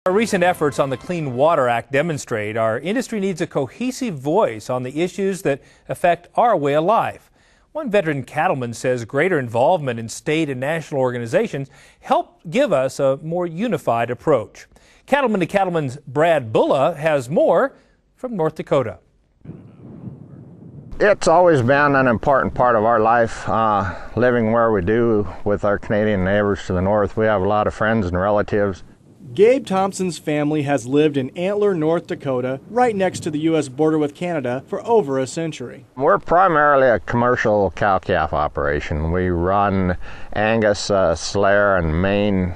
Our recent efforts on the Clean Water Act demonstrate our industry needs a cohesive voice on the issues that affect our way of life. One veteran cattleman says greater involvement in state and national organizations help give us a more unified approach. Cattleman to Cattleman's Brad Bulla has more from North Dakota. It's always been an important part of our life, living where we do with our Canadian neighbors to the north. We have a lot of friends and relatives. Gabe Thompson's family has lived in Antler, North Dakota, right next to the U.S. border with Canada, for over a century. We're primarily a commercial cow-calf operation. We run Angus, Slayer, and Maine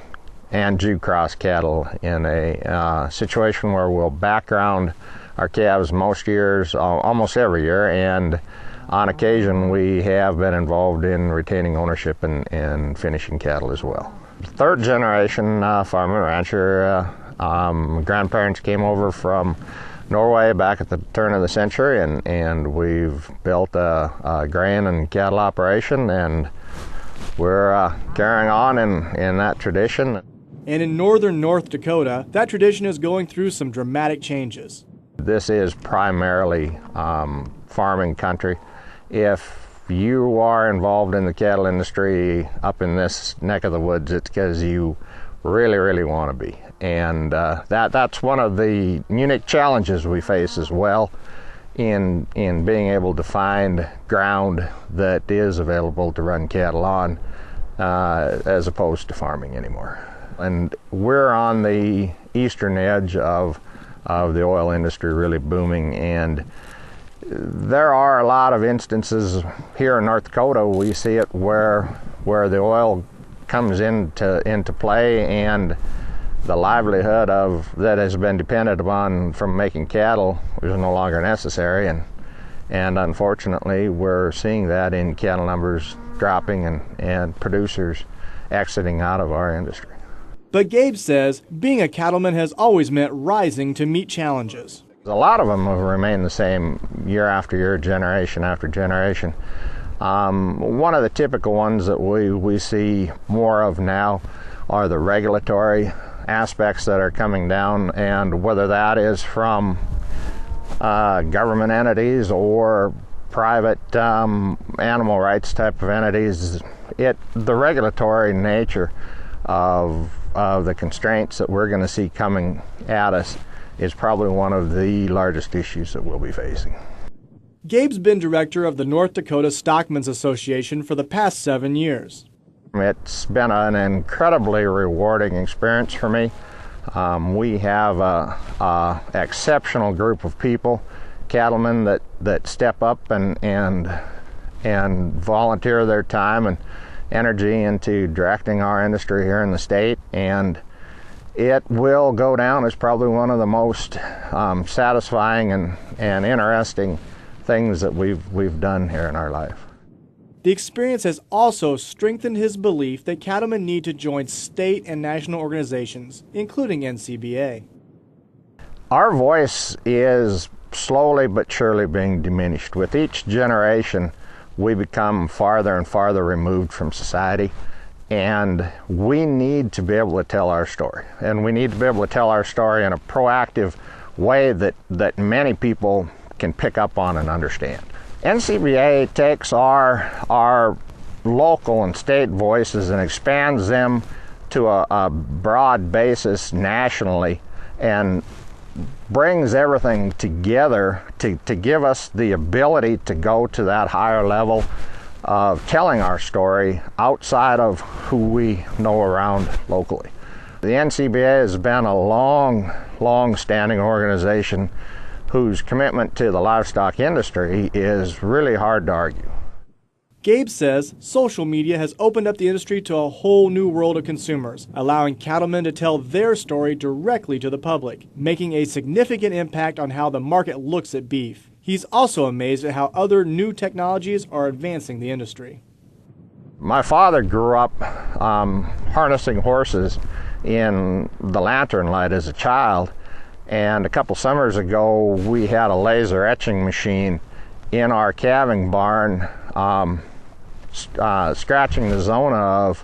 and Jew cross cattle in a situation where we'll background our calves most years, almost every year, and on occasion we have been involved in retaining ownership and finishing cattle as well. Third generation farmer rancher. Grandparents came over from Norway back at the turn of the century, and we've built a grain and cattle operation, and we're carrying on in that tradition. And in northern North Dakota, that tradition is going through some dramatic changes. This is primarily farming country. If you are involved in the cattle industry up in this neck of the woods, it's because you really want to be. And that's one of the unique challenges we face as well in being able to find ground that is available to run cattle on as opposed to farming anymore. And we're on the eastern edge of the oil industry really booming, and there are a lot of instances here in North Dakota. We see it where the oil comes into play, and the livelihood that has been dependent upon from making cattle is no longer necessary, and unfortunately we're seeing that in cattle numbers dropping and producers exiting out of our industry. But Gabe says being a cattleman has always meant rising to meet challenges. A lot of them have remained the same year after year, generation after generation. One of the typical ones that we see more of now are the regulatory aspects that are coming down, and whether that is from government entities or private animal rights type of entities, the regulatory nature of the constraints that we're going to see coming at us is probably one of the largest issues that we'll be facing. Gabe's been director of the North Dakota Stockmen's Association for the past 7 years. It's been an incredibly rewarding experience for me. We have an exceptional group of people, cattlemen that step up and volunteer their time and energy into directing our industry here in the state, and it will go down as probably one of the most satisfying and interesting things that we've done here in our life. The experience has also strengthened his belief that cattlemen need to join state and national organizations, including NCBA. Our voice is slowly but surely being diminished. With each generation, we become farther and farther removed from society, and we need to be able to tell our story. And we need to be able to tell our story in a proactive way that many people can pick up on and understand. NCBA takes our local and state voices and expands them to a broad basis nationally, and brings everything together to give us the ability to go to that higher level of telling our story outside of who we know around locally. The NCBA has been a long-standing organization whose commitment to the livestock industry is really hard to argue. Gabe says social media has opened up the industry to a whole new world of consumers, allowing cattlemen to tell their story directly to the public, making a significant impact on how the market looks at beef. He's also amazed at how other new technologies are advancing the industry. My father grew up harnessing horses in the lantern light as a child, and a couple summers ago we had a laser etching machine in our calving barn, scratching the zona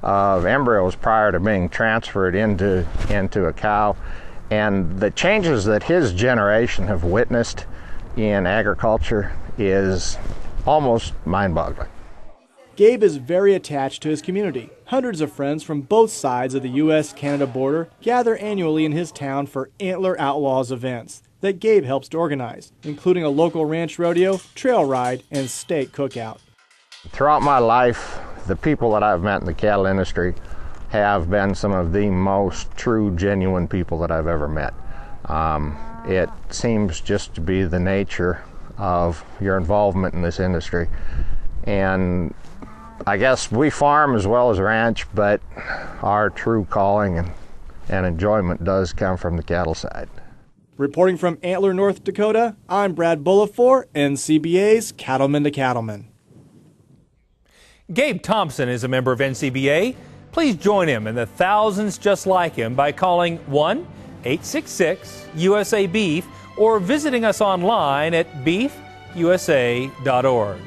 of embryos prior to being transferred into a cow. And the changes that his generation have witnessed in agriculture is almost mind-boggling. Gabe is very attached to his community. Hundreds of friends from both sides of the U.S.-Canada border gather annually in his town for Antler Outlaws events that Gabe helps to organize, including a local ranch rodeo, trail ride, and steak cookout. Throughout my life, the people that I've met in the cattle industry have been some of the most true, genuine people that I've ever met. It seems just to be the nature of your involvement in this industry. And I guess we farm as well as ranch, but our true calling and enjoyment does come from the cattle side. Reporting from Antler, North Dakota, I'm Brad Bullough for NCBA's Cattlemen to Cattlemen. Gabe Thompson is a member of NCBA. Please join him and the thousands just like him by calling 1-866-USA-BEEF or visiting us online at beefusa.org.